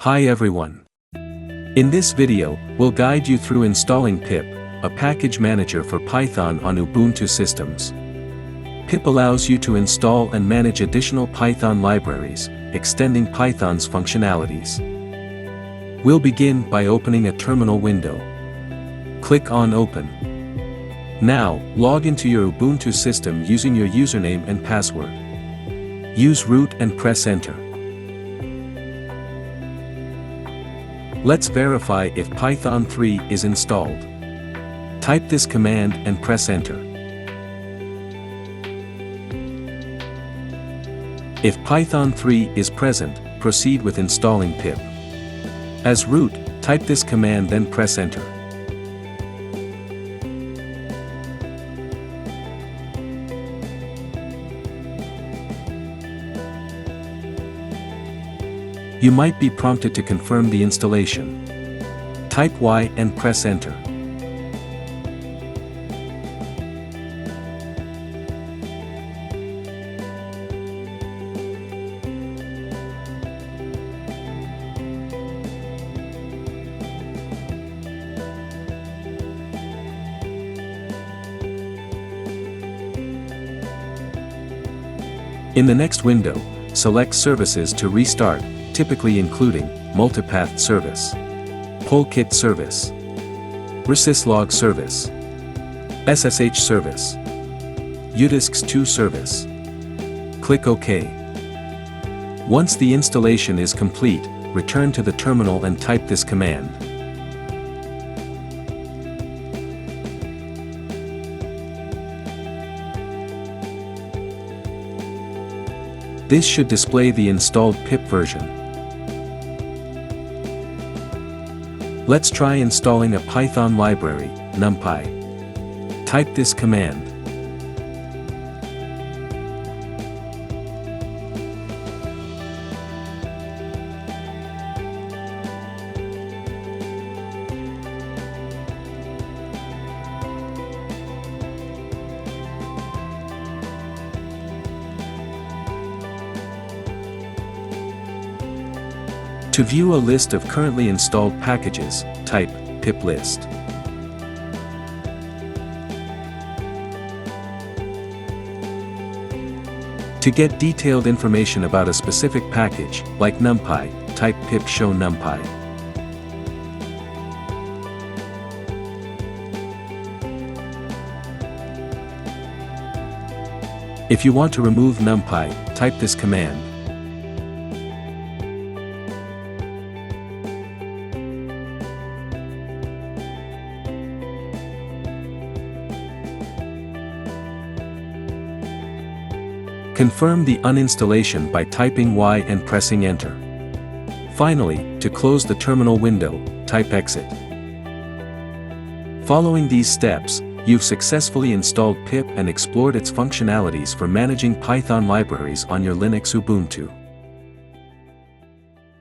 Hi everyone. In this video, we'll guide you through installing PIP, a package manager for Python on Ubuntu systems. PIP allows you to install and manage additional Python libraries, extending Python's functionalities. We'll begin by opening a terminal window. Click on Open. Now, log into your Ubuntu system using your username and password. Use root and press Enter. Let's verify if Python 3 is installed. Type this command and press Enter. If Python 3 is present, proceed with installing pip. As root, type this command then press Enter. You might be prompted to confirm the installation. Type Y and press Enter. In the next window, select Services to restart, typically including multipath service, polkit service, resyslog service, SSH service, udisks2 service. Click OK. Once the installation is complete, return to the terminal and type this command. This should display the installed pip version. Let's try installing a Python library, NumPy. Type this command. To view a list of currently installed packages, type pip list. To get detailed information about a specific package, like NumPy, type pip show NumPy. If you want to remove NumPy, type this command. Confirm the uninstallation by typing Y and pressing Enter. Finally, to close the terminal window, type Exit. Following these steps, you've successfully installed pip and explored its functionalities for managing Python libraries on your Linux Ubuntu.